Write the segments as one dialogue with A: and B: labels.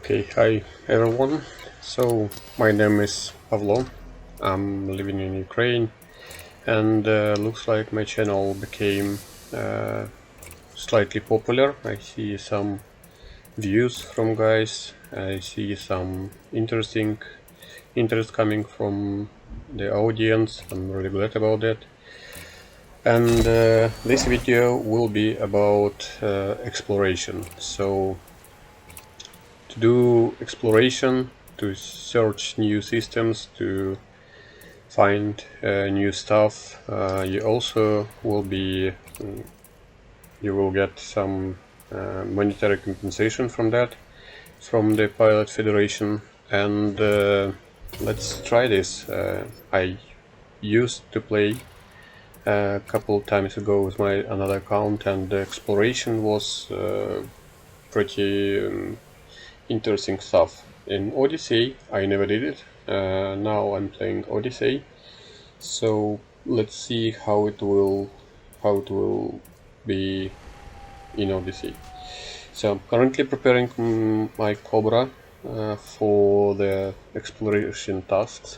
A: Okay, hi everyone. So my name is Pavlo. I'm living in Ukraine, and looks like my channel became slightly popular. I see some views from guys. I see some interest coming from the audience. I'm really glad about that. And this video will be about exploration. So to do exploration, to search new systems, to find new stuff. You also will be you will get some monetary compensation from that, from the Pilot Federation. And let's try this. I used to play a couple times ago with my another account, and the exploration was pretty interesting stuff. In Odyssey, I never did it. Now I'm playing Odyssey, so let's see how it will be in Odyssey. So I'm currently preparing my Cobra for the exploration tasks.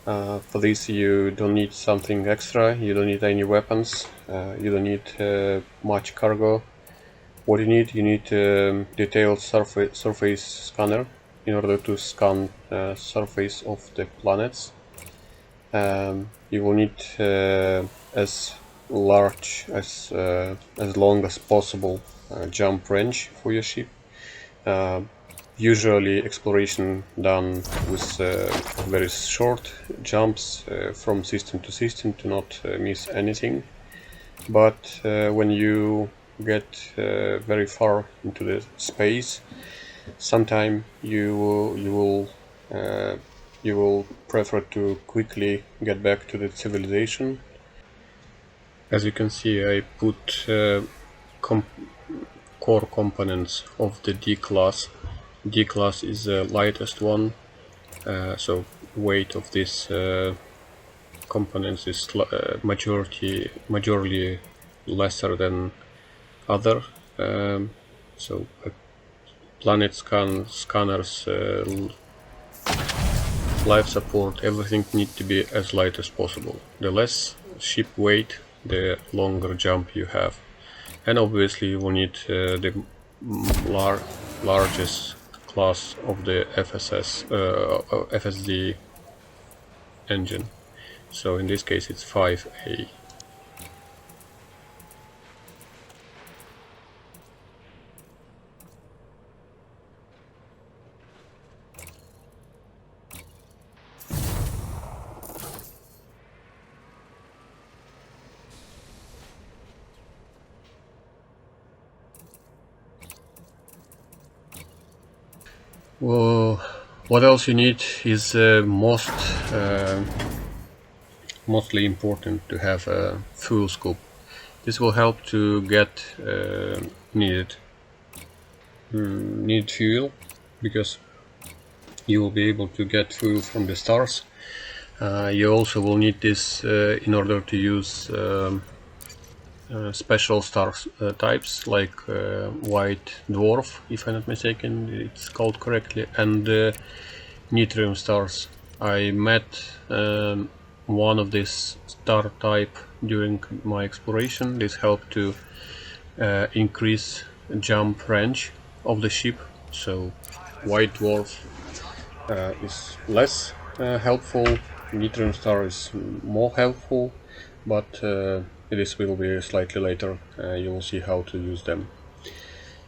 A: For this, you don't need something extra. You don't need any weapons. You don't need much cargo. What you need detailed surface scanner in order to scan surface of the planets. You will need as large as long as possible jump range for your ship. Usually exploration done with very short jumps from system to system to not miss anything. But when you get very far into the space, sometime you will prefer to quickly get back to the civilization. As you can see, I put core components of the D class. D class is the lightest one, so weight of this components is majorly lesser than other. So planet scanners, life support, everything need to be as light as possible. The less ship weight, the longer jump you have, and obviously you will need the largest class of the FSD engine. So in this case it's 5A. Well, what else you need is mostly important to have a fuel scoop. This will help to get needed fuel, because you will be able to get fuel from the stars. You also will need this in order to use special star types like white dwarf, if I'm not mistaken, it's called correctly, and Neutron stars. I met one of this star type during my exploration. This helped to increase jump range of the ship. So white dwarf is less helpful, Neutron star is more helpful, but this will be slightly later. You will see how to use them.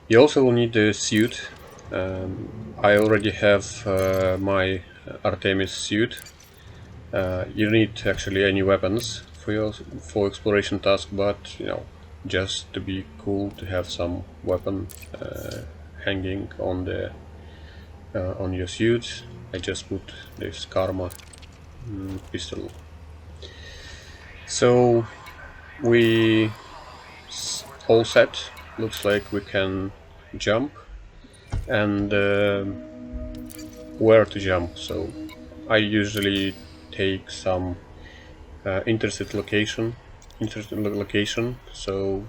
A: You also will need the suit. I already have my Artemis suit. You don't need actually any weapons for exploration task, but you know, just to be cool to have some weapon hanging on the on your suit. I just put this Karma pistol. So we all set. Looks like we can jump, and where to jump. So I usually take some interested location. So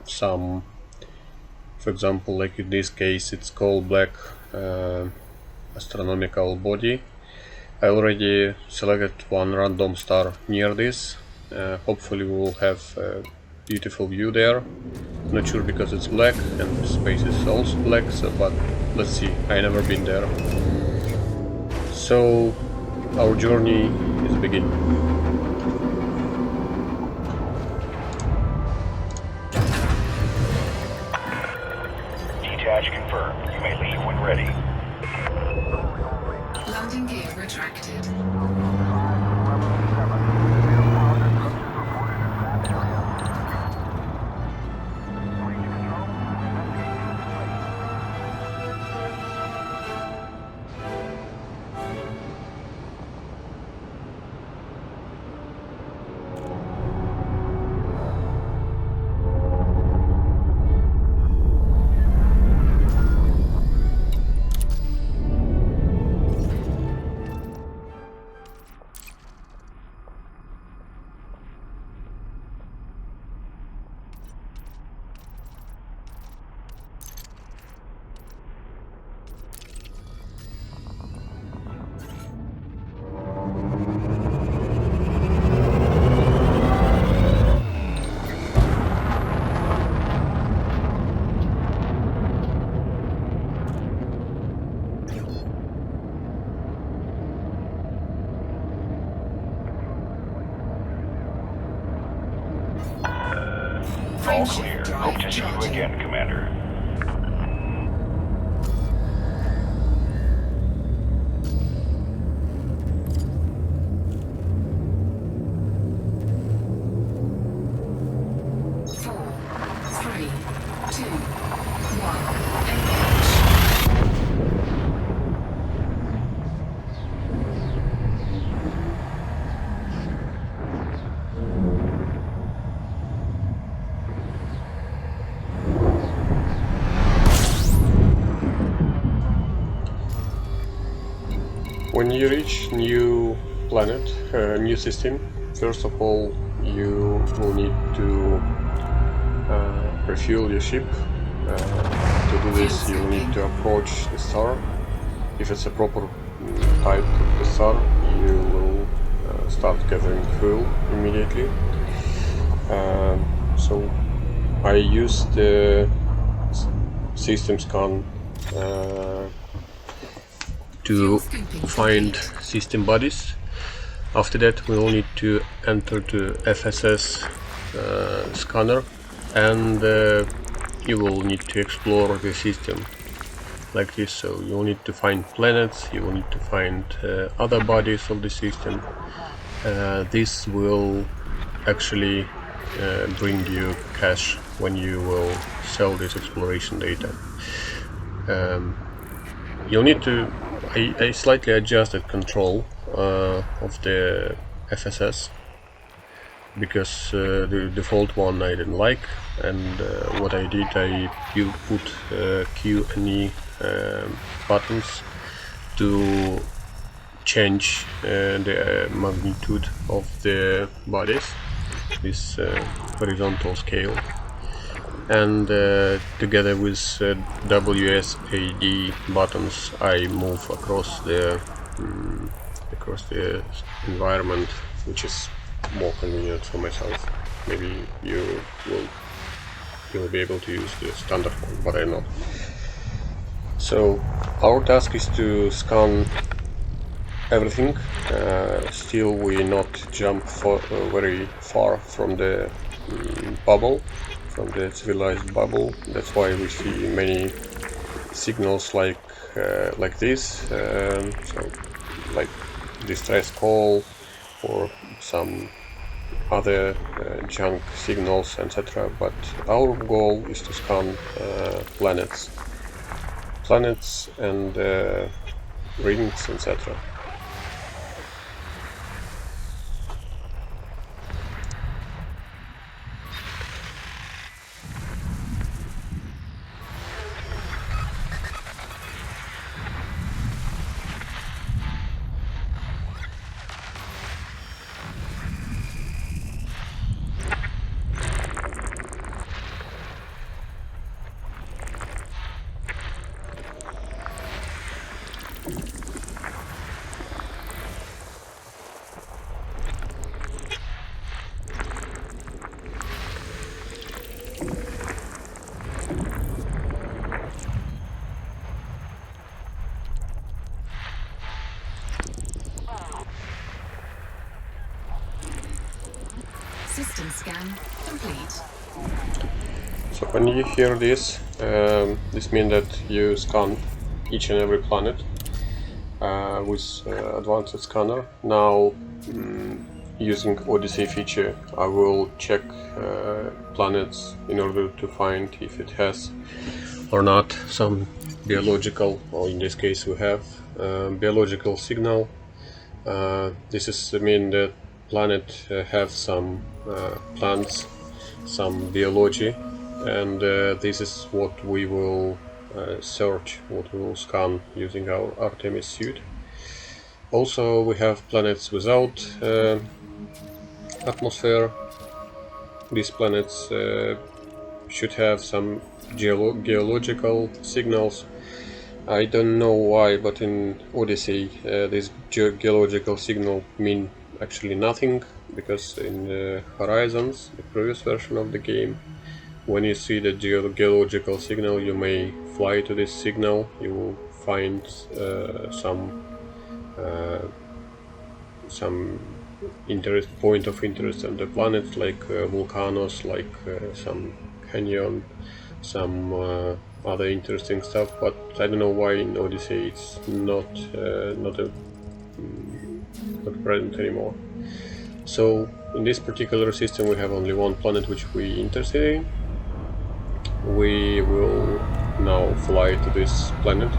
A: some For example, like in this case, it's called black astronomical body. I already selected one random star near this. Hopefully we will have a beautiful view there. Not sure because it's black and space is also black, so but let's see. I never been there. So our journey is beginning.
B: Detach confirmed. You may leave when ready.
C: Landing gear retracted.
B: All clear. Hope to see you again, Commander.
A: When you reach new planet, new system, first of all you will need to refuel your ship. To do this you will need to approach the star. If it's a proper type of the star, you will start gathering fuel immediately. So I use the system scan to find system bodies. After that we will need to enter the FSS scanner, and you will need to explore the system like this. So you will need to find planets, you will need to find other bodies of the system. This will actually bring you cash when you will sell this exploration data. You'll need to I slightly adjusted control of the FSS because the default one I didn't like, and what I did, you put Q and E buttons to change the magnitude of the bodies, this horizontal scale, and together with WSAD buttons I move across the environment, which is more convenient for myself. Maybe you'll be able to use the standard one, but I'm not. So our task is to scan everything. Still we not jump very far from the bubble, from the civilized bubble. That's why we see many signals like this, so like distress call or some other junk signals, etc. But our goal is to scan planets and rings, etc.
C: scan complete.
A: So when you hear this, this means that you scan each and every planet with advanced scanner. Now, using Odyssey feature, I will check planets in order to find if it has or not some biological, or in this case we have biological signal. This is mean that planet have some plants, some biology, and this is what we will search, what we will scan using our Artemis suit. Also, we have planets without atmosphere. These planets should have some geological signals. I don't know why, but in Odyssey this geological signal mean actually nothing, because in the Horizons, the previous version of the game, when you see the geological signal, you may fly to this signal, you will find some point of interest on the planet, like volcanoes, like some canyon, some other interesting stuff, but I don't know why in Odyssey it's not present anymore. So in this particular system we have only one planet which we interested in. We will now fly to this planet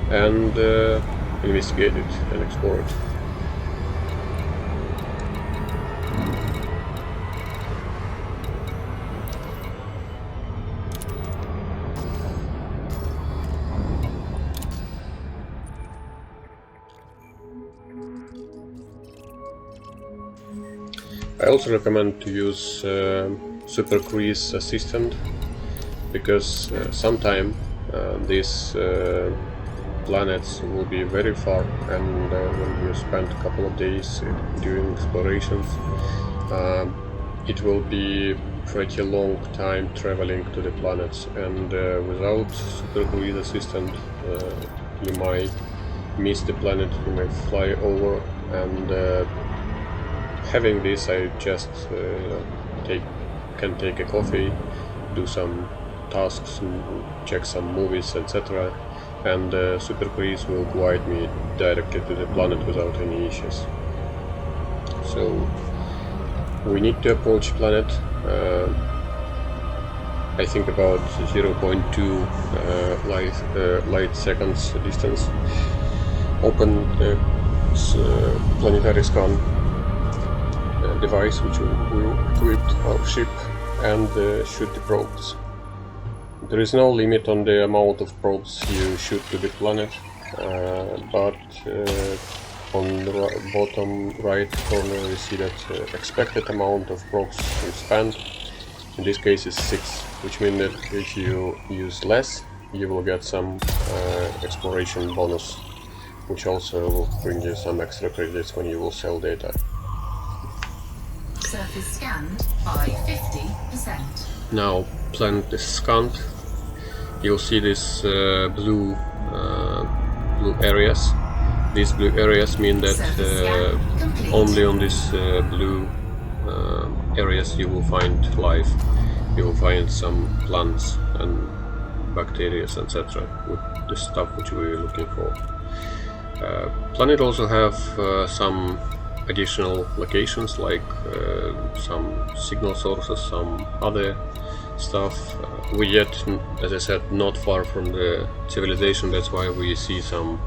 A: and investigate it and explore it. I also recommend to use Super Cruise Assistant, because sometime these planets will be very far, and when you spend a couple of days doing explorations, it will be pretty long time traveling to the planets, and without Super Cruise Assistant you might miss the planet, you may fly over, and having this, I just can take a coffee, do some tasks, check some movies, etc. And Super Cruise will guide me directly to the planet without any issues. So we need to approach planet. I think about 0.2 light seconds distance. Open the planetary scan device which will equip our ship, and shoot the probes. There is no limit on the amount of probes you shoot to the planet, but on the bottom right corner you see that expected amount of probes you spend. In this case is 6, which means that if you use less, you will get some exploration bonus, which also will bring you some extra credits when you will sell data.
C: Surface scanned by 50%.
A: Now planet is scanned. You'll see this blue areas. These blue areas mean that only on these blue areas you will find life. You will find some plants and bacteria, etc. with the stuff which we are looking for. Planet also have some additional locations, like some signal sources, some other stuff. We yet, as I said, not far from the civilization, that's why we see some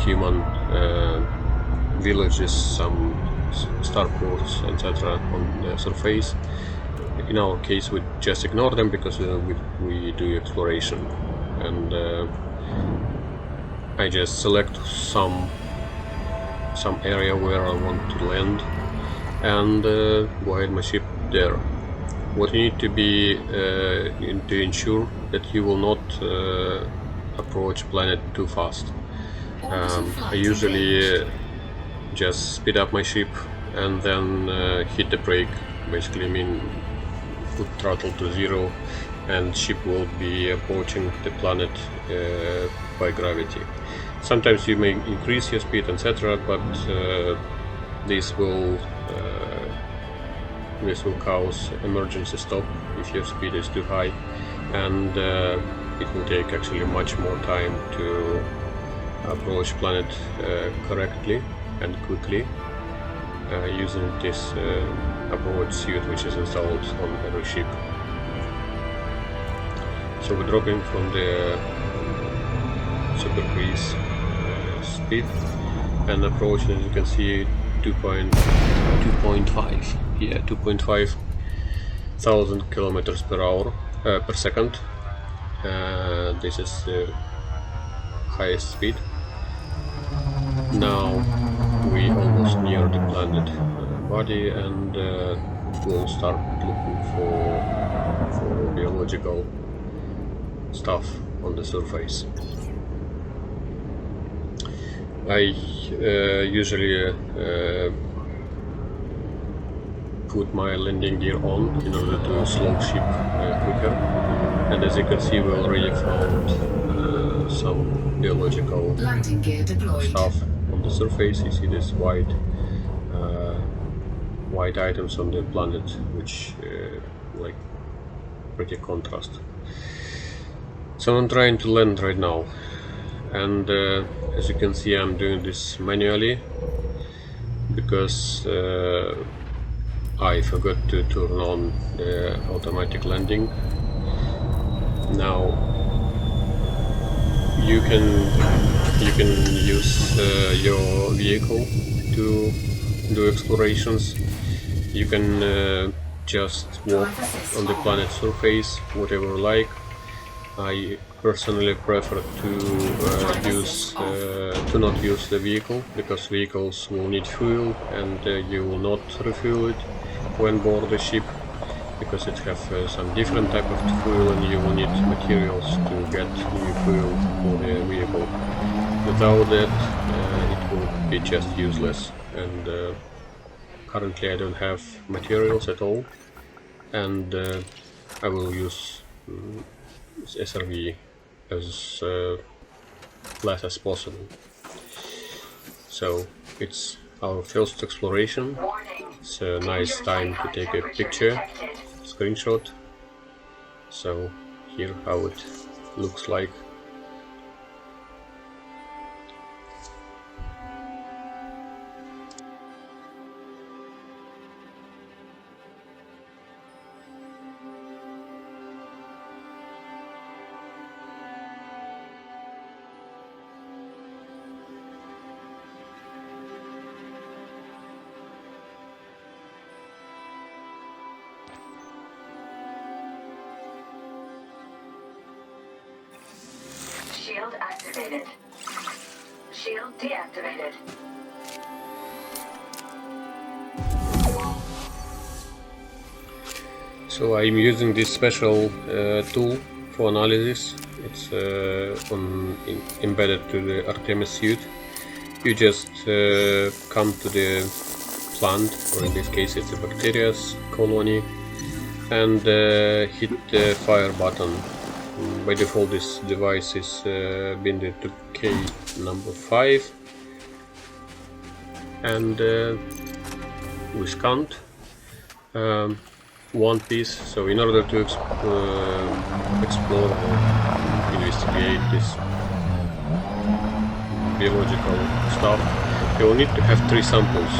A: human villages, some starports, etc. on the surface. In our case we just ignore them because we do exploration, and I just select some area where I want to land and guide my ship there. What you need to be to ensure that you will not approach planet too fast. I usually just speed up my ship and then hit the brake, basically put throttle to 0, and ship will be approaching the planet by gravity. Sometimes you may increase your speed, etc., but this will this will cause emergency stop if your speed is too high, and it will take actually much more time to approach planet correctly and quickly using this abort suit which is installed on every ship. So we're dropping from the super cruise speed and approaching, as you can see, 2.5. Yeah, 2.5 thousand kilometers per hour per second. This is the highest speed. Now we almost near the planet body, and we'll start looking for biological stuff on the surface. I usually put my landing gear on in order to slow ship quicker, and as you can see, we already found some biological
C: Landing gear deployed.
A: stuff on the surface. You see this white items on the planet, which like pretty contrast. So I'm trying to land right now, and as you can see, I'm doing this manually because I forgot to turn on the automatic landing. Now you can use your vehicle to do explorations. You can just walk on the planet's surface, whatever you like. I personally prefer to not use the vehicle, because vehicles will need fuel, and you will not refuel it when board the ship, because it has some different type of fuel, and you will need materials to get new fuel for the vehicle. Without that, it will be just useless, and currently I don't have materials at all, and I will use SRV as less as possible. So it's our first exploration. It's a nice time to take a picture, screenshot. So here how it looks like.
D: Shield activated. Shield deactivated.
A: So I'm using this special tool for analysis. It's embedded to the Artemis suit. You just come to the plant, or in this case it's a bacteria's colony, and hit the fire button. By default this device is binded to K number 5, and we scanned one piece. So in order to explore or investigate this biological stuff, you will need to have 3 samples,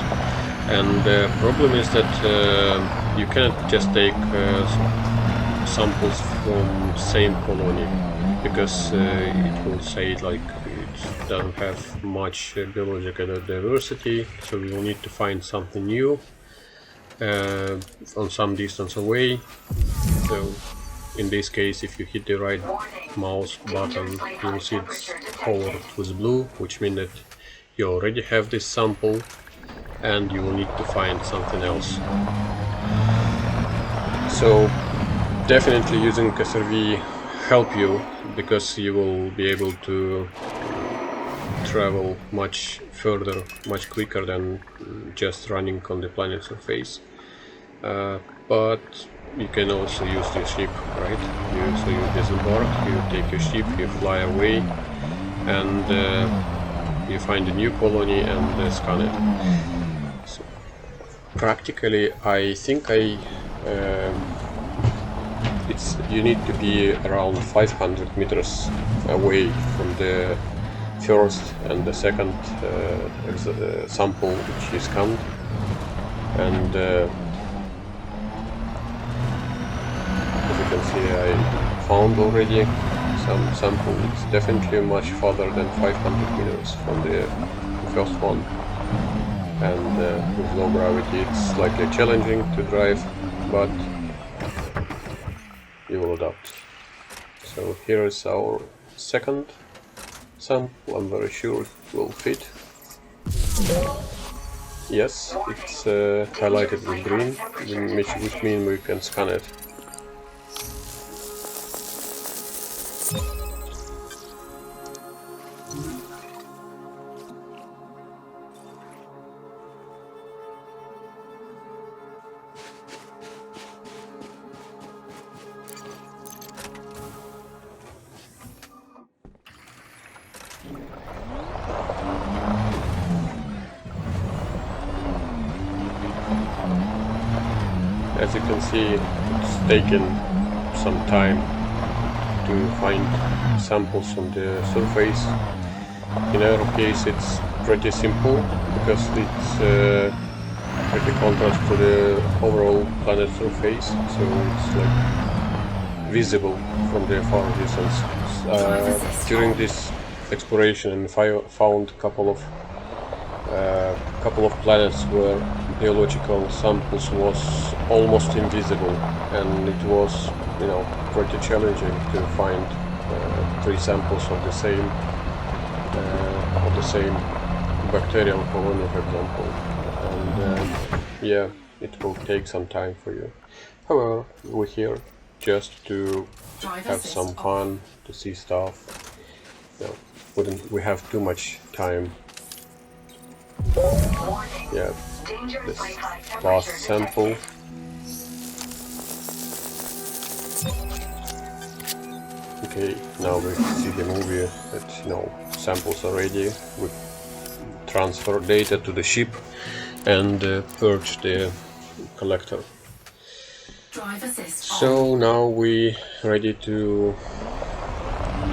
A: and the problem is that you cannot just take samples from same colony, because it will say like it doesn't have much biological diversity, so we will need to find something new on some distance away. So in this case, if you hit the right mouse button, you will see it's colored with blue, which means that you already have this sample and you will need to find something else. So definitely using SRV help you, because you will be able to travel much further, much quicker than just running on the planet's surface. But you can also use your ship, right? So you disembark, you take your ship, you fly away, and you find a new colony and scan it. So practically, I think you need to be around 500 meters away from the first and the second sample which is scanned, and as you can see, I found already some sample. It's definitely much farther than 500 meters from the first one, and with low gravity it's slightly challenging to drive, but you will adapt. So here is our second sample. I'm very sure it will fit. Yes, it's highlighted with green, which means we can scan it. As you can see, it's taken some time to find samples on the surface. In our case it's pretty simple because it's pretty contrast to the overall planet surface, so it's like visible from the far distance. During this exploration I found a couple of planets where biological samples was almost invisible, and it was, you know, pretty challenging to find 3 samples of the same bacterial colony, for example. And yeah, it will take some time for you. However, we're here just to have some fun, to see stuff. We have too much time. Yeah, this last sample. Okay, now we see the movie that, you know, samples are ready. We transfer data to the ship and purge the collector. So now we ready to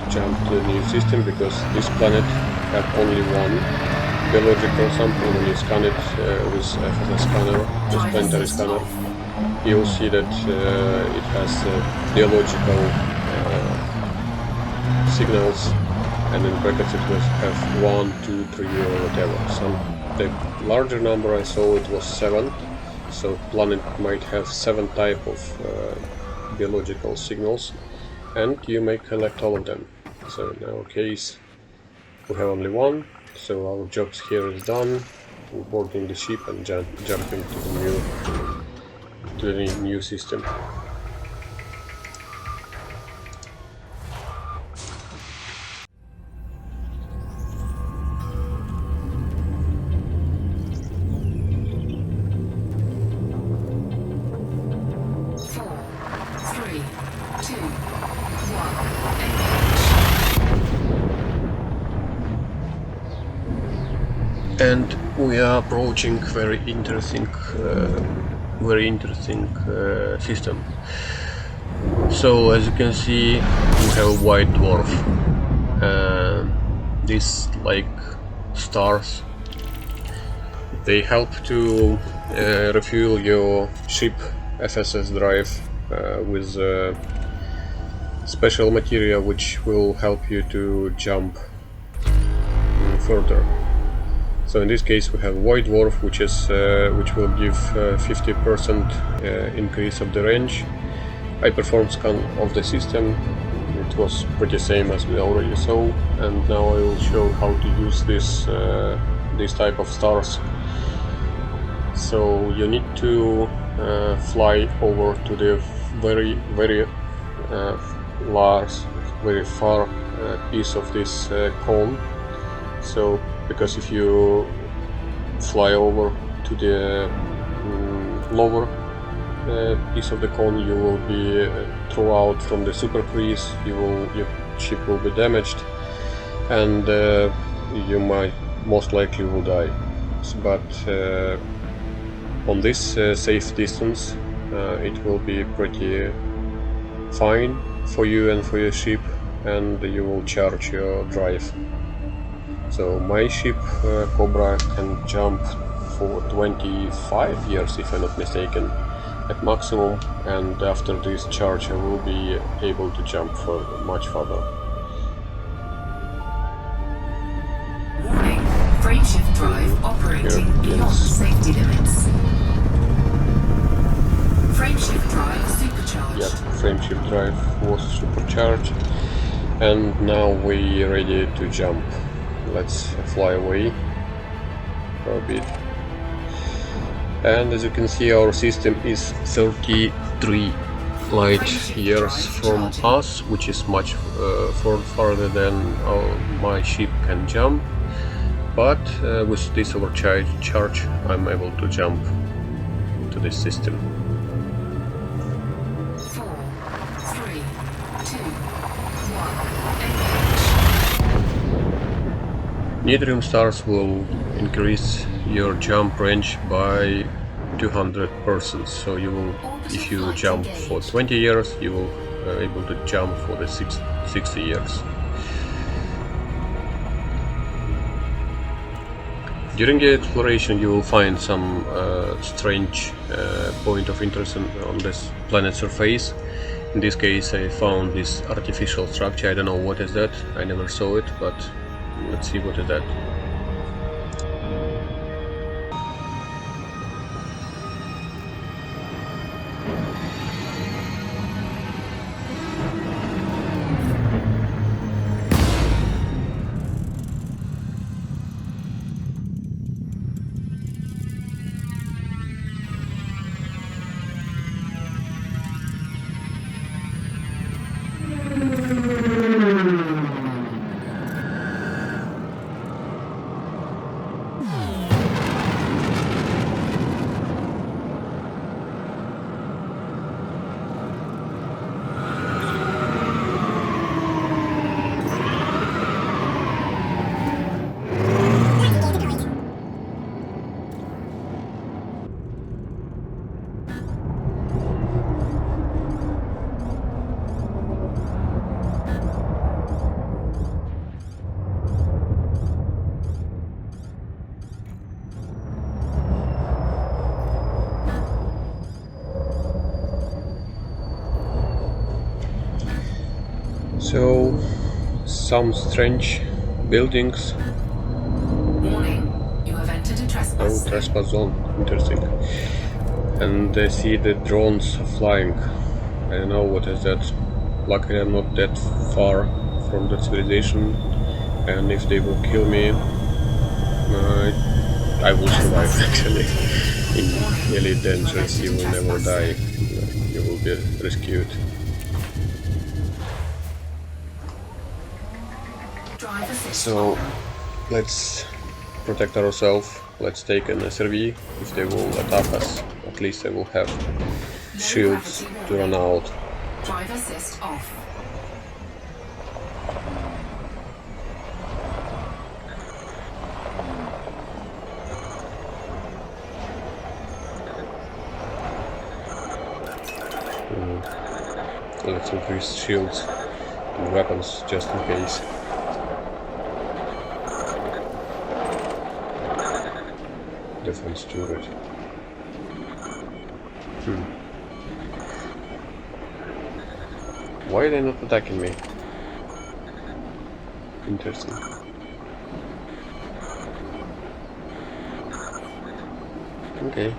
A: jump to the new system, because this planet have only one biological sample. When you scan it with FSS scanner, with planetary scanner, you'll see that it has biological signals, and in brackets it will have 1, 2, 3 or whatever. The larger number I saw, it was 7, so planet might have 7 type of biological signals, and you may collect all of them. So in our case we have only 1, so our jobs here is done. We're boarding the ship and jumping to the new system. And we are approaching very interesting system. So as you can see, we have a white dwarf. These like stars, they help to refuel your ship FSS drive with special material which will help you to jump further. So in this case we have white dwarf, which will give 50% increase of the range. I performed scan of the system. It was pretty same as we already saw, and now I will show how to use this type of stars. So you need to fly over to the very large, very far piece of this cone. So because if you fly over to the lower piece of the cone, you will be thrown out from the super freeze. Your ship will be damaged, and you most likely will die. But on this safe distance, it will be pretty fine for you and for your ship, and you will charge your drive. So my ship Cobra can jump for 25 years, if I'm not mistaken, at maximum, and after this charge I will be able to jump for much further.
C: Warning, frameshift drive operating beyond safety limits. Frameshift drive supercharged.
A: Yep, frameshift drive was supercharged, and now we're ready to jump. Let's fly away for a bit. And as you can see, our system is 33 light years from us, which is much farther than my ship can jump. But with this overcharge, I'm able to jump to this system.
C: 4, 3, 2, 1, engage.
A: Neutron stars will increase your jump range by 200%. So you will, if you jump for 20 years, you will able to jump for the 60 years. During the exploration, you will find some strange point of interest on this planet surface. In this case, I found this artificial structure. I don't know what is that. I never saw it, but let's see what is that. So, some strange buildings.
C: Warning, you have entered a trespass.
A: Oh, trespass zone. Interesting. And I see the drones flying. I don't know what is that. Luckily I'm not that far from the civilization, and if they will kill me, I will survive actually. In Elite Dangerous you will never die. You will be rescued. So let's protect ourselves. Let's take an SRV. If they will attack us, at least I will have shields to run out.
C: Drive assist off.
A: Let's increase shields and weapons just in case. Defense turret. Why are they not attacking me? Interesting. Okay.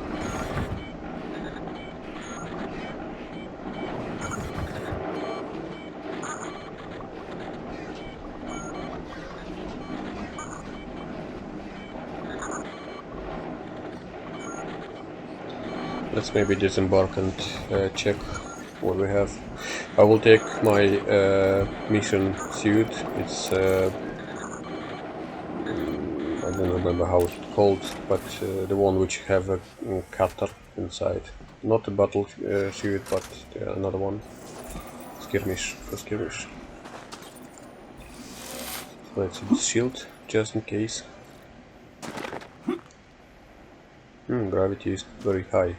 A: Let's maybe disembark and check what we have. I will take my mission suit. It's I don't remember how it's called, but the one which have a cutter inside. Not a battle suit, but another one. Skirmish, for skirmish. Let's use shield just in case. Gravity is very high.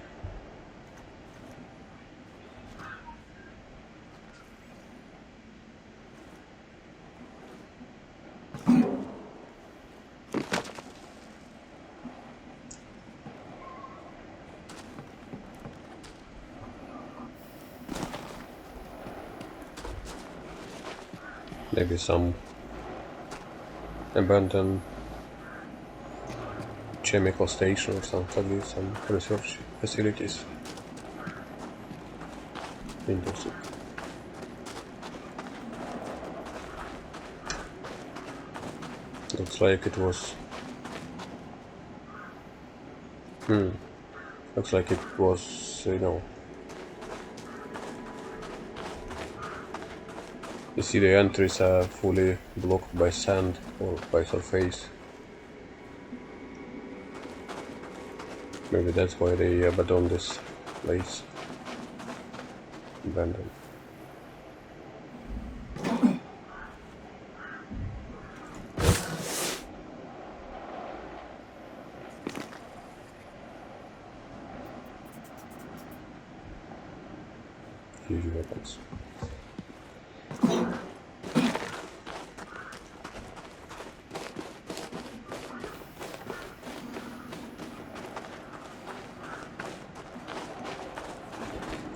A: Maybe some abandoned chemical station or something like this, some research facilities. Interesting. Looks like it was... Looks like it was, you know... You see the entries are fully blocked by sand or by surface. Maybe that's why they abandoned this place. Abandoned. Huge weapons.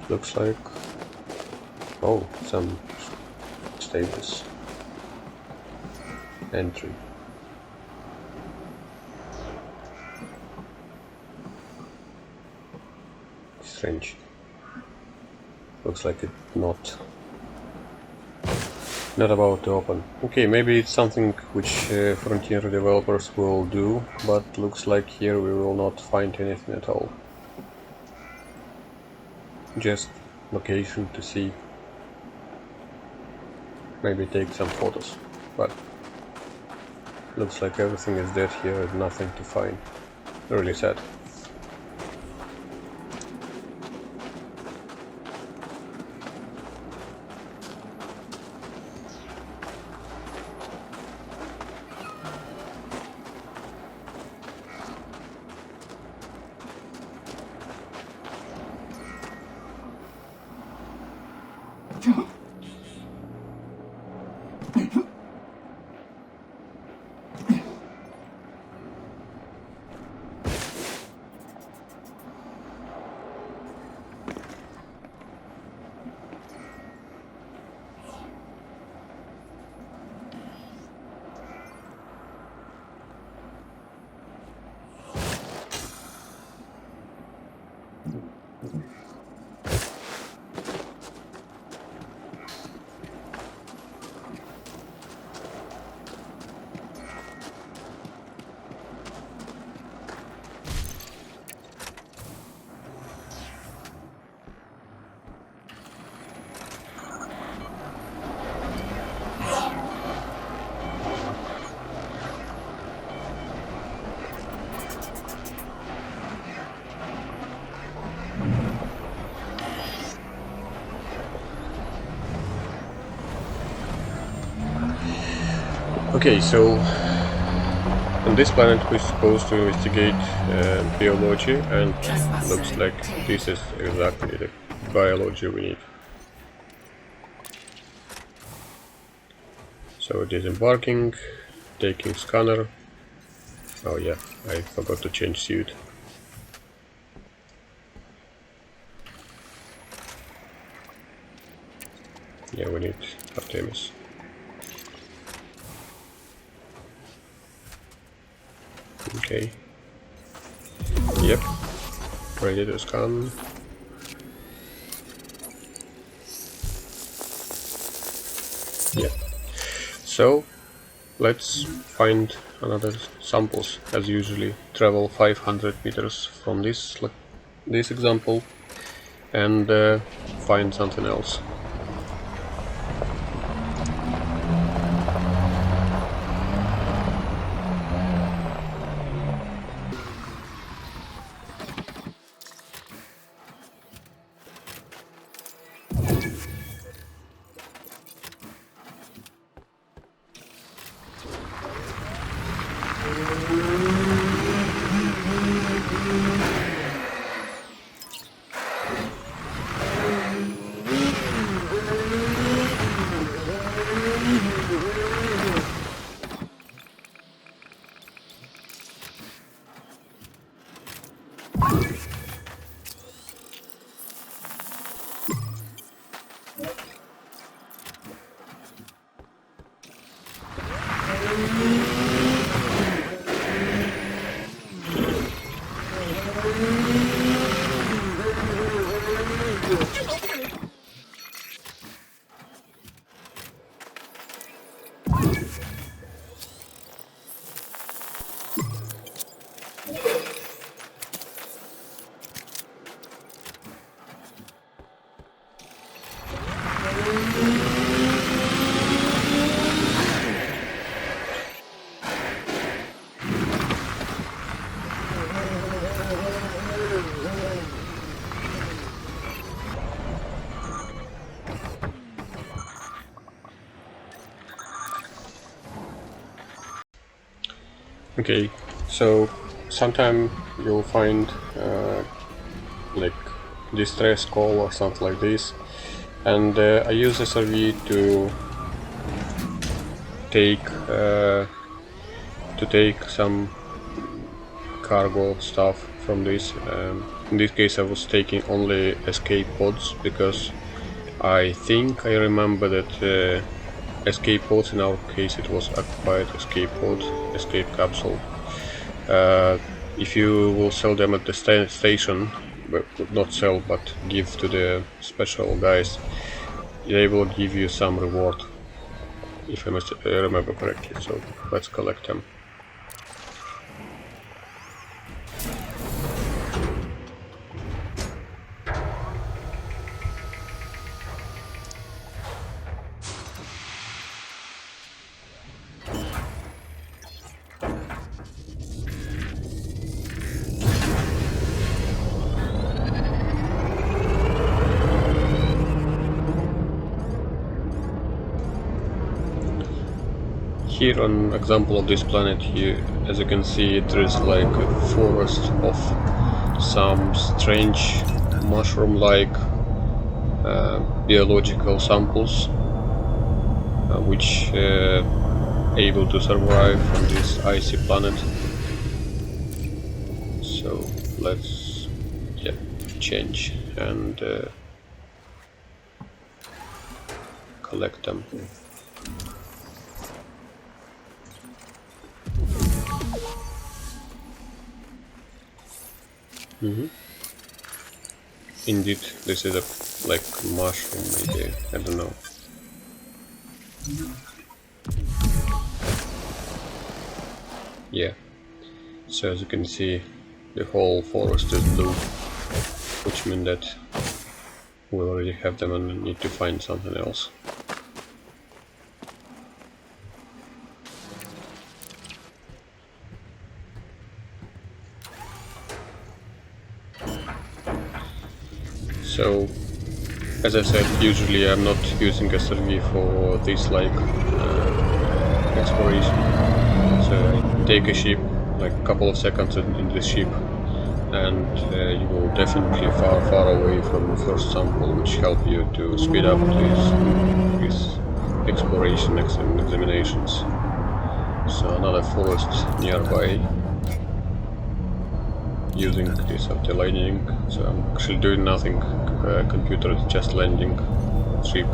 A: Looks like... Oh, some status. Entry. Strange. Looks like it's not about to open. Okay, maybe it's something which Frontier developers will do, but looks like here we will not find anything at all. Just location to see. Maybe take some photos, but looks like everything is dead here and nothing to find. Really sad. Okay, so on this planet we're supposed to investigate biology, and looks like this is exactly the biology we need. So disembarking, taking scanner. Oh yeah, I forgot to change suit. Yeah, we need Artemis. Okay. Yep. Ready to scan. Yeah. So let's find another samples. As usually, travel 500 meters from this example and find something else. Okay, so sometime you'll find like distress call or something like this, and I use SRV to take some cargo stuff from this. In this case I was taking only escape pods because I think I remember that escape pods, in our case it was occupied escape pod, escape capsule. If you will sell them at the station, but not sell but give to the special guys, they will give you some reward, if I remember correctly. So let's collect them. Here on example of this planet, here, as you can see, there is like a forest of some strange mushroom-like biological samples, which able to survive on this icy planet. So let's change and collect them. Indeed, this is a like mushroom, maybe, I don't know. Yeah, so as you can see, the whole forest is blue, which means that we already have them and need to find something else. So, as I said, usually I'm not using SRV for this like exploration. So I take a ship, like a couple of seconds in the ship, and you go definitely far away from the first sample, which help you to speed up these exploration examinations. So another forest nearby, using this after landing. So I'm actually doing nothing, computer is just landing ship.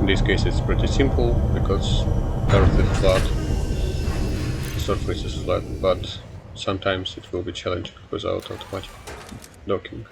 A: In this case it's pretty simple because Earth is flat, the surface is flat, but sometimes it will be challenging without automatic docking.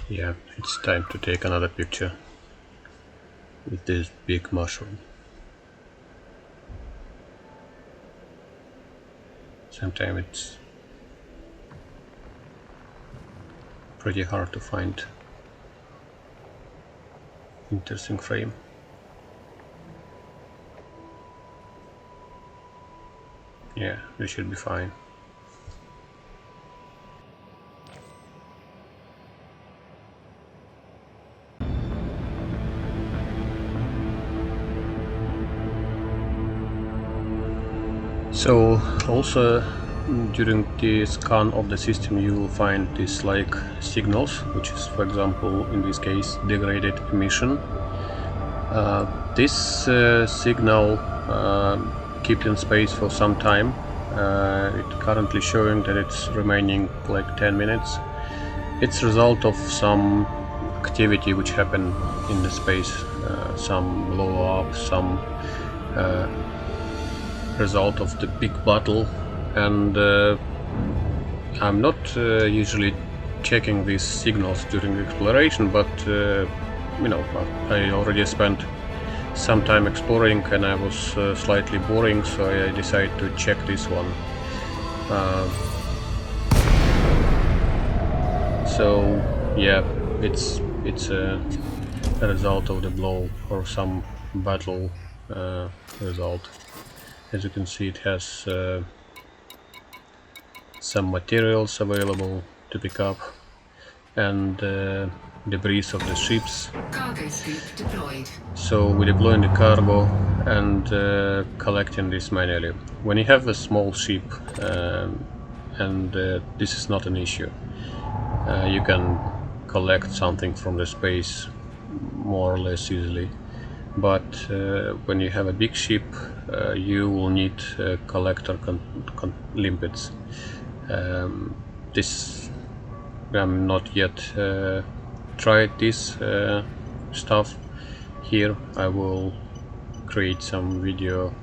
A: Yeah, it's time to take another picture with this big mushroom. Sometimes it's pretty hard to find interesting frame. Yeah, we should be fine. So also during the scan of the system you will find these like signals, which is, for example, in this case, degraded emission. This signal kept in space for some time. It's currently showing that it's remaining like 10 minutes. It's a result of some activity which happened in the space, some blow up, some result of the big battle, and I'm not usually checking these signals during exploration, but you know, I already spent some time exploring and I was slightly boring, so I decided to check this one. So yeah, it's a result of the blow or some battle result. As you can see, it has some materials available to pick up and debris of the ships.
C: Cargo scoop deployed.
A: So we deploy the cargo and collecting this manually. When you have a small ship and this is not an issue, you can collect something from the space more or less easily. But when you have a big ship, you will need collector limpets. This I'm not yet tried this stuff. Here I will create some video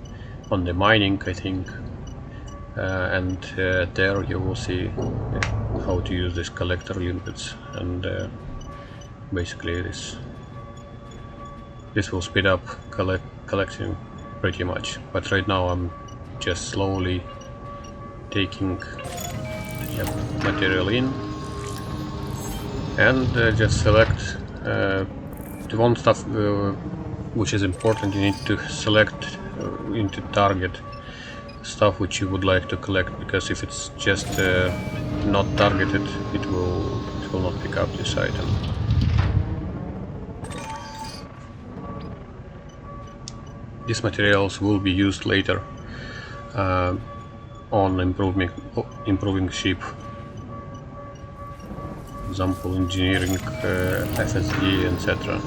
A: on the mining, I think, and there you will see how to use this collector limpets, and basically this will speed up collecting pretty much. But right now I'm just slowly taking material in and just select the one stuff which is important. You need to select into target stuff which you would like to collect, because if it's just not targeted, it will not pick up this item. These materials will be used later on improving ship. Example, engineering, FSD, etc.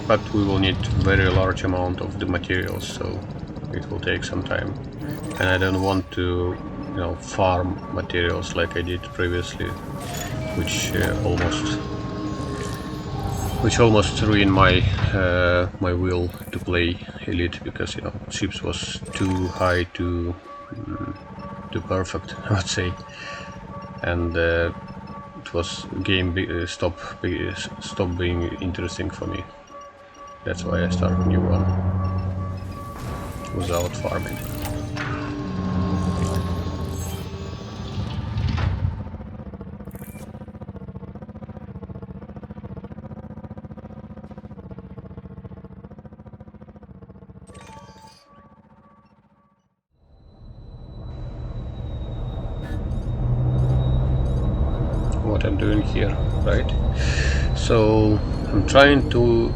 A: But we will need very large amount of the materials, so it will take some time. And I don't want to, you know, farm materials like I did previously, which almost ruined my my will to play Elite, because, you know, ships was too high, too perfect, I would say, and it was game stop being interesting for me. That's why I started a new one without farming. What I'm doing here, right? So I'm trying to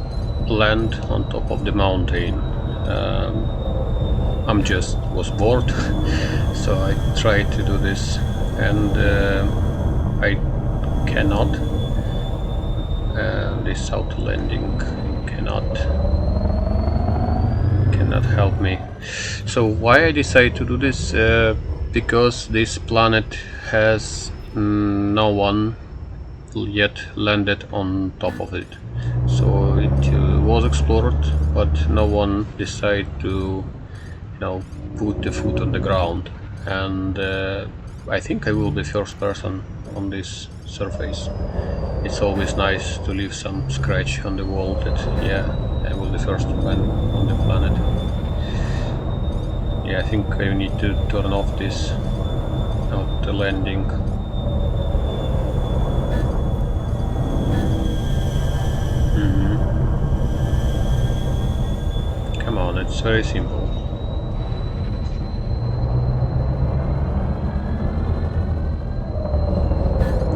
A: land on top of the mountain. I'm just was bored, so I tried to do this, and I cannot. This auto landing cannot help me. So why I decided to do this? Because this planet has no one yet landed on top of it. So it was explored, but no one decided to, you know, put the foot on the ground. And I think I will be first person on this surface. It's always nice to leave some scratch on the wall that, yeah, I will be first man on the planet. Yeah, I think I need to turn off this auto landing. Come on, it's very simple.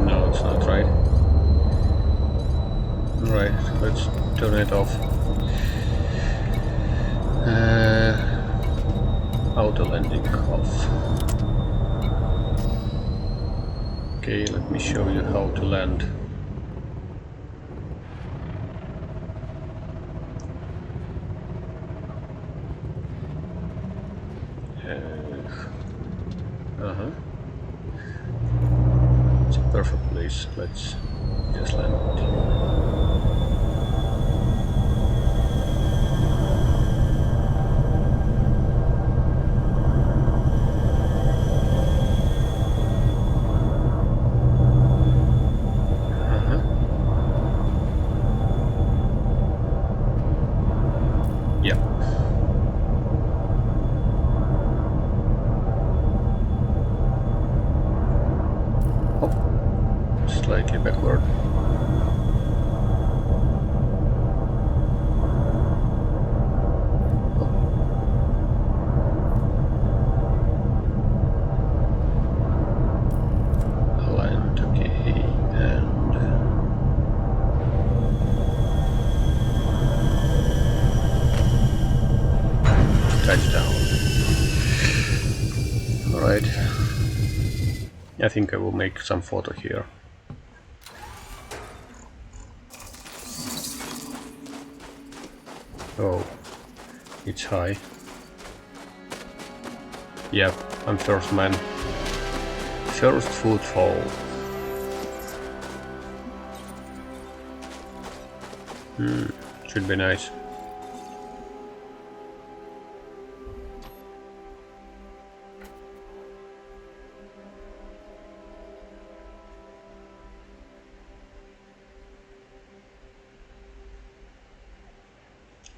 A: No, it's not right. Right, let's turn it off. Auto landing off. Okay, let me show you how to land. It's a perfect place. Let's just land. slightly backward. Aligned, okay, and touchdown. Alright. I think I will make some photo here. Oh, it's high. Yep, I'm first man. First footfall. Should be nice.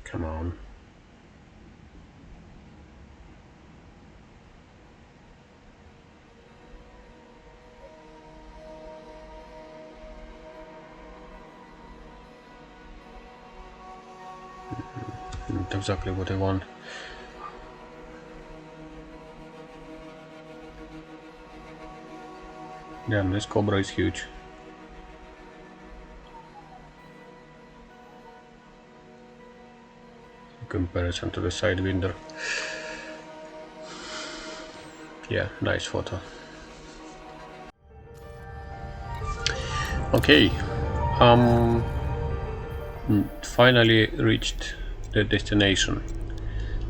A: Come on. Not exactly what I want. Damn, this Cobra is huge. In comparison to the Sidewinder. Yeah, nice photo. Okay, finally reached the destination.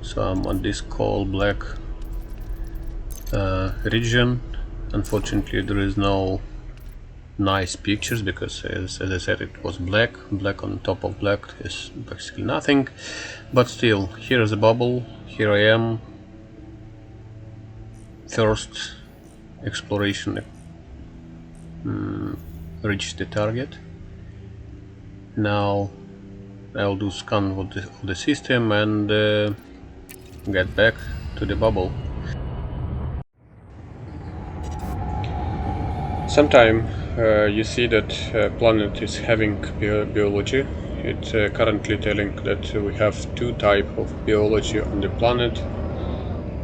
A: So I'm on this coal black region. Unfortunately, there is no nice pictures because, as I said, it was black. Black on top of black is basically nothing. But still, here is a bubble. Here I am. First exploration reached the target. Now I'll do scan of the system and get back to the bubble. Sometime you see that planet is having biology. It's currently telling that we have two types of biology on the planet,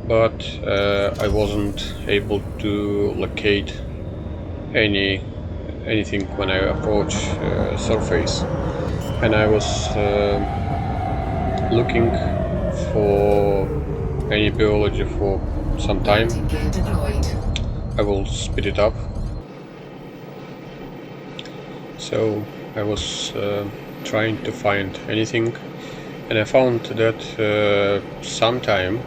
A: but I wasn't able to locate anything when I approach surface, and I was looking for any biology for some time. I will speed it up. So I was trying to find anything, and I found that sometime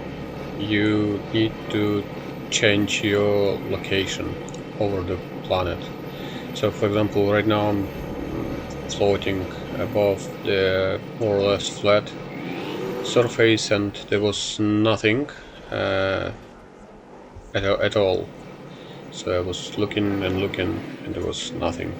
A: you need to change your location over the planet. So for example, right now I'm floating above the more or less flat surface, and there was nothing at all. So I was looking and looking, and there was nothing.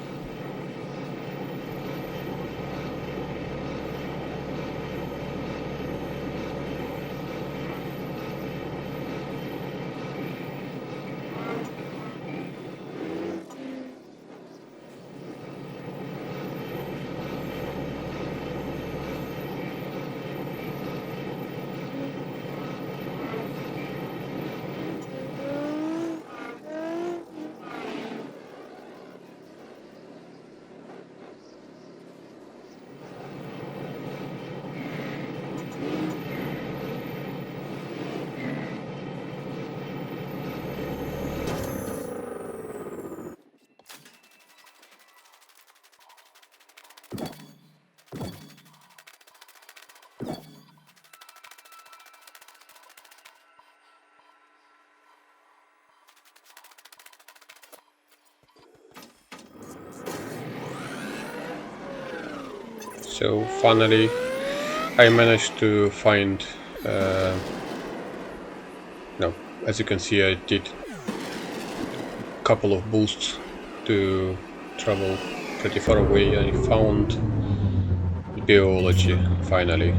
A: So finally I managed to find, as you can see, I did a couple of boosts to travel pretty far away, and I found biology finally.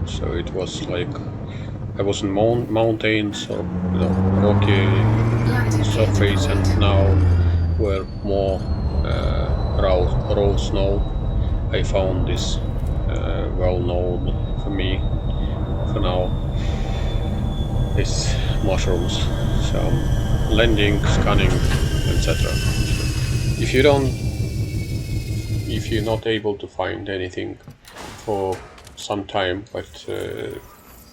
A: So it was like I was in mountains or rocky surface, and now we're more raw snow. I found this well known for me for now, these mushrooms. So I'm landing, scanning, etc. If you're not able to find anything for some time, but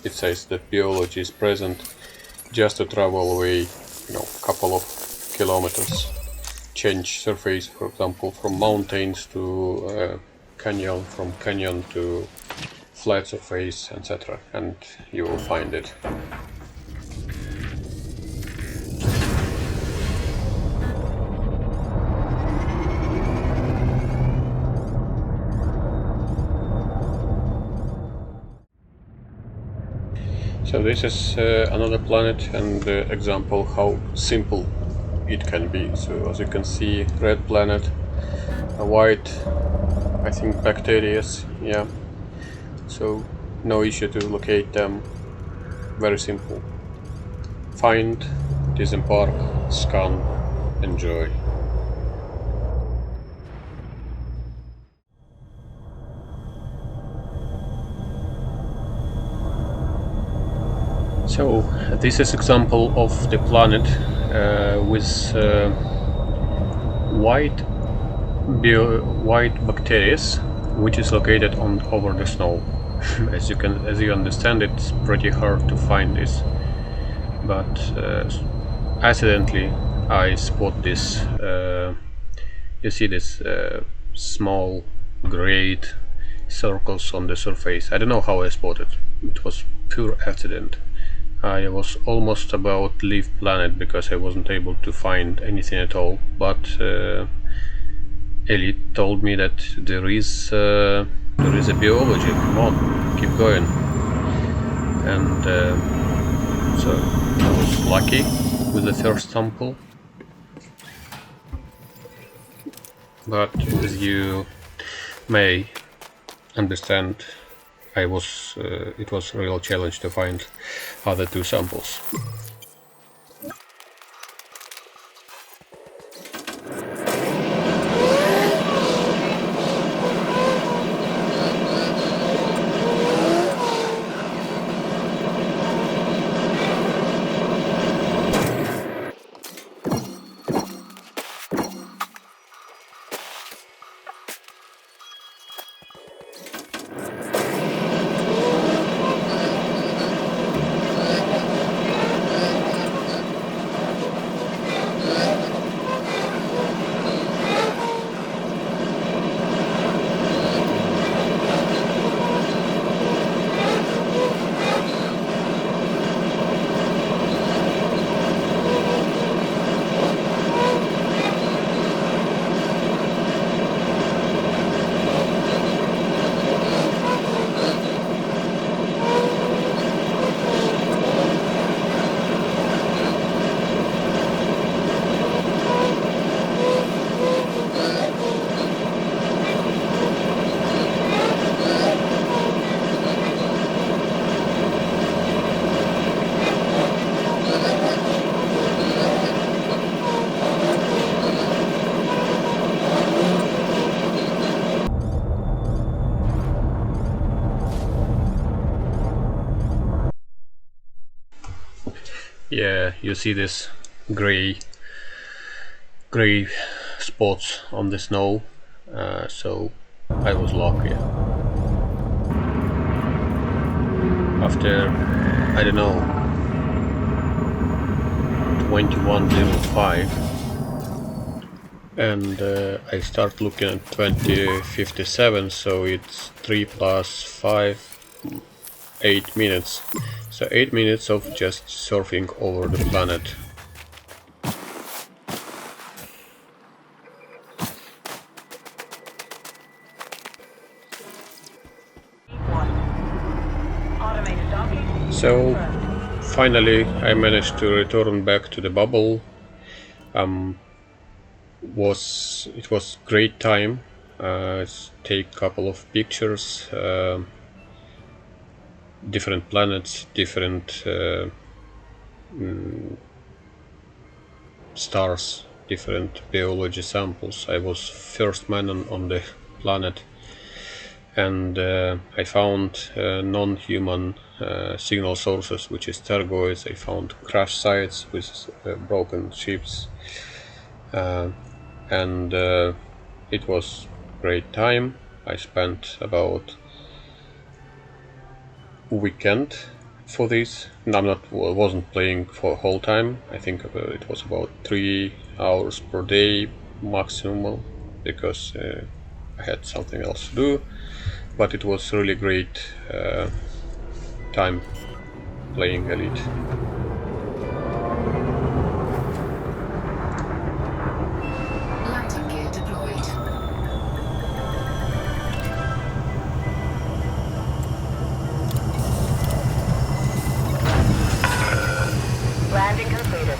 A: it says that biology is present, just to travel away, couple of kilometers, change surface, for example, from mountains to canyon, from canyon to flat surface, etc., and you will find it. So this is another planet, and example how simple it can be. So as you can see, red planet, a white, I think bacteria, yeah. So no issue to locate them, very simple. Find, disembark, scan, enjoy. So this is example of the planet with white bacteria, which is located on over the snow. As you understand, it's pretty hard to find this, but accidentally I spot this. You see this small gray circles on the surface. I don't know how I spotted. It was pure accident. I was almost about to leave planet because I wasn't able to find anything at all, but Ellie told me that there is a biology. Come on, keep going. And so I was lucky with the first sample, but as you may understand, it was a real challenge to find other two samples. Yeah, you see this gray spots on the snow, so I was lucky. After, I don't know, 2105, and I start looking at 2057, so it's 3 plus 5, 8 minutes. So 8 minutes of just surfing over the planet. So finally I managed to return back to the bubble. It was great time. Take couple of pictures, different planets, different stars, different biology samples. I was first man on the planet, and I found non-human signal sources, which is tergoids. I found crash sites with broken ships, and it was great time. I spent about a weekend for this. Wasn't playing for whole time. I think it was about 3 hours per day maximum, because I had something else to do. But it was really great time playing Elite.
C: Landing gear deployed.
D: Landing completed.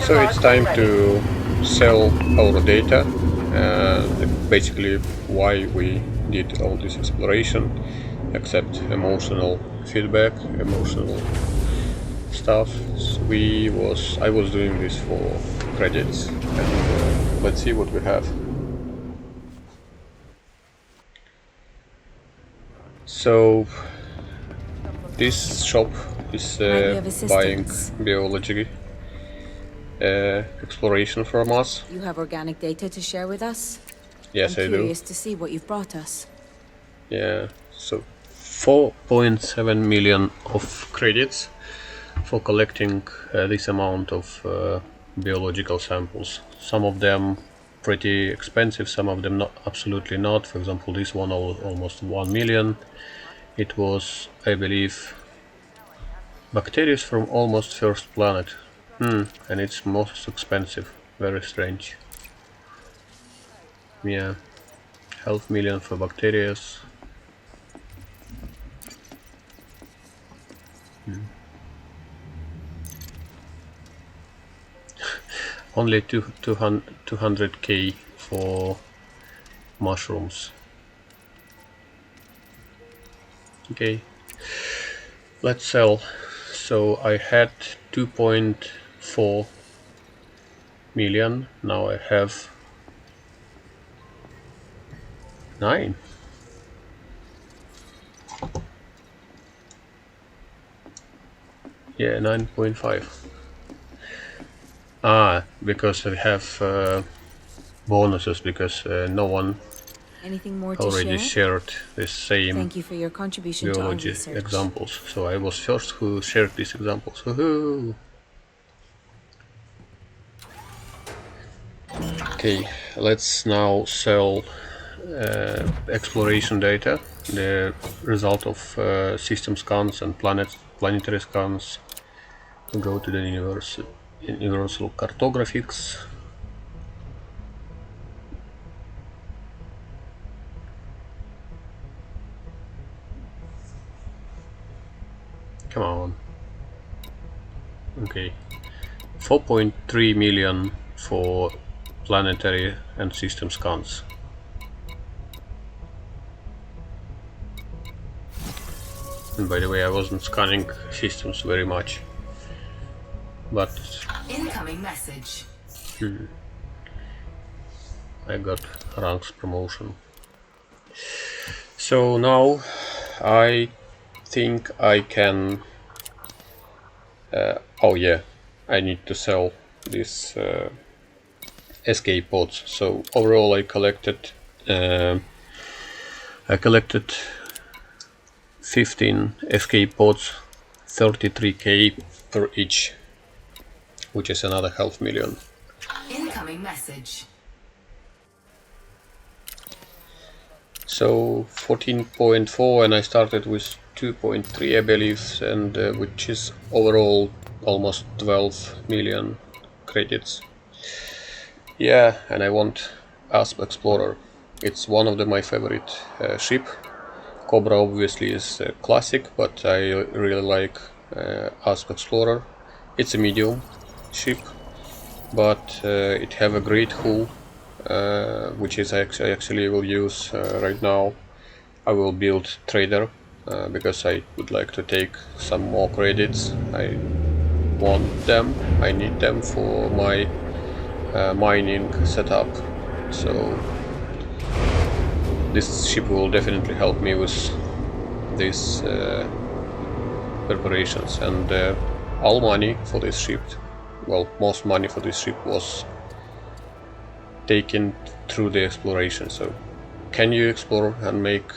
A: So it's time to sell our data, basically why we did all this exploration, accept emotional feedback, emotional stuff. I was doing this for credits, and let's see what we have. So this shop is buying biology exploration from us.
E: You have organic data to share with us?
A: Yes,
E: I'm
A: I do.
E: curious to see what you've brought us.
A: Yeah, so 4.7 million of credits for collecting this amount of biological samples. Some of them pretty expensive, some of them not, absolutely not. For example, this one almost 1 million. It was, I believe, bacteria from almost first planet. And it's most expensive. Very strange. Yeah, 500,000 for bacteria. Only 200k for mushrooms. Okay, let's sell. So I had 2.4 million. Now I have 9. Yeah, 9.5. Because I have bonuses, because no one
E: Anything more to
A: already
E: share?
A: shared the same
E: Thank you for your contribution to our
A: biology
E: research.
A: examples. So I was first who shared these examples. Woohoo! Okay, let's now sell exploration data, the result of system scans and planetary scans. To go to the universal cartographics. Come on. Okay. 4.3 million for planetary and system scans. And by the way, I wasn't scanning systems very much. But
C: Incoming message.
A: I got ranks promotion. So now I think I can... oh yeah, I need to sell these escape pods. So overall I collected 15 escape pods, 33k per each, which is another 500,000.
C: Incoming message.
A: So 14.4, and I started with 2.3, I believe, and which is overall almost 12 million credits. Yeah, and I want Asp Explorer. It's one of my favorite ship. Cobra obviously is classic, but I really like Asp Explorer. It's a medium ship, but it have a great hull, which is I actually will use right now. I will build trader because I would like to take some more credits. I want them, I need them for my mining setup, so this ship will definitely help me with these preparations. And all money for this ship, well, most money for this ship was taken through the exploration. So can you explore and make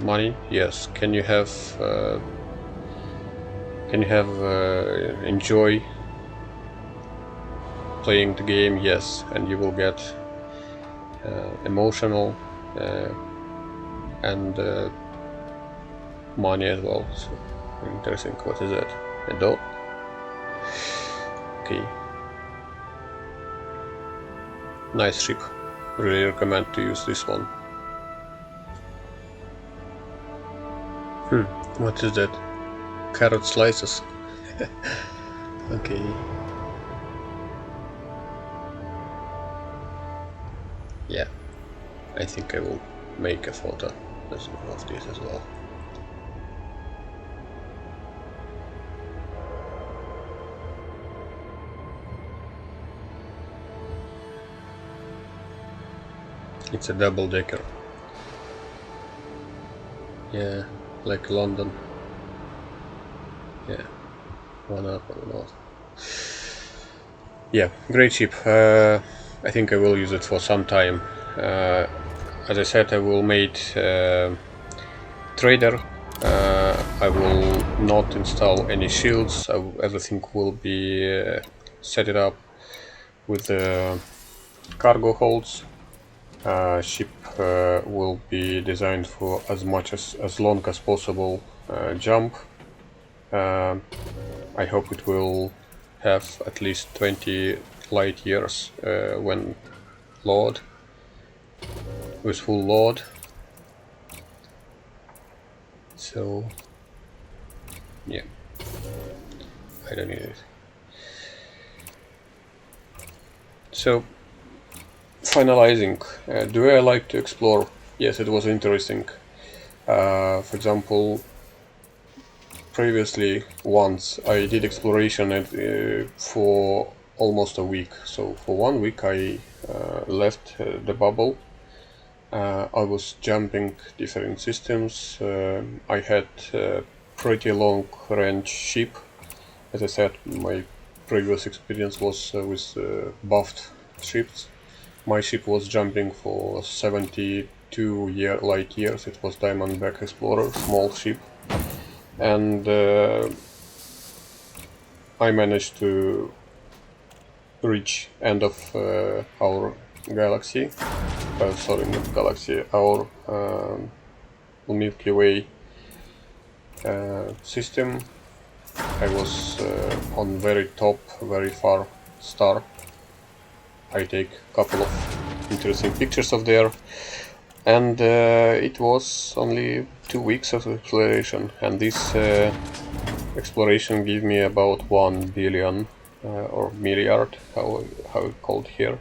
A: money? Yes. Can you have enjoy playing the game? Yes. And you will get emotional and money as well. So interesting. What is that? A dog? Okay. Nice ship. Really recommend to use this one. What is that? Carrot slices. Okay. Yeah, I think I will make a photo of this as well. It's a double decker. Yeah, like London. Yeah, one up, one out. Yeah, great ship. I think I will use it for some time. As I said, I will make trader. I will not install any shields. Everything will be set it up with the cargo holds. Ship will be designed for as long as possible jump. I hope it will have at least 20 light years when load, with full load. So yeah, I don't need it. So finalizing, do I like to explore? Yes, it was interesting. For example, previously once I did exploration for almost a week. So for 1 week I left the bubble. I was jumping different systems. I had pretty long range ship. As I said, my previous experience was with buffed ships. My ship was jumping for 72 light years. It was Diamondback Explorer, small ship. And I managed to reach end of our galaxy. Sorry, not galaxy, our Milky Way system. I was on very top, very far star. I take a couple of interesting pictures of there, and it was only 2 weeks of exploration, and this exploration gave me about 1 billion or milliard, how it's called here,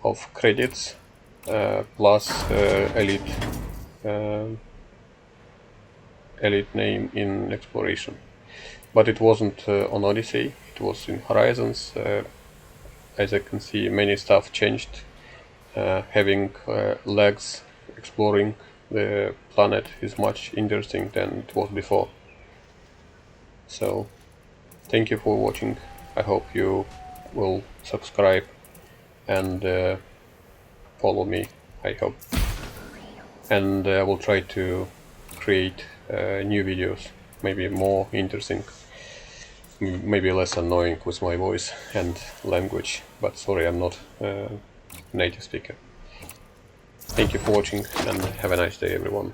A: of credits, plus elite name in exploration. But it wasn't on Odyssey, it was in Horizons. As I can see, many stuff changed. Having legs exploring the planet is much interesting than it was before. So thank you for watching. I hope you will subscribe and follow me, I hope. And I will try to create new videos, maybe more interesting, maybe less annoying with my voice and language, but sorry, I'm not a native speaker. Thank you for watching and have a nice day, everyone.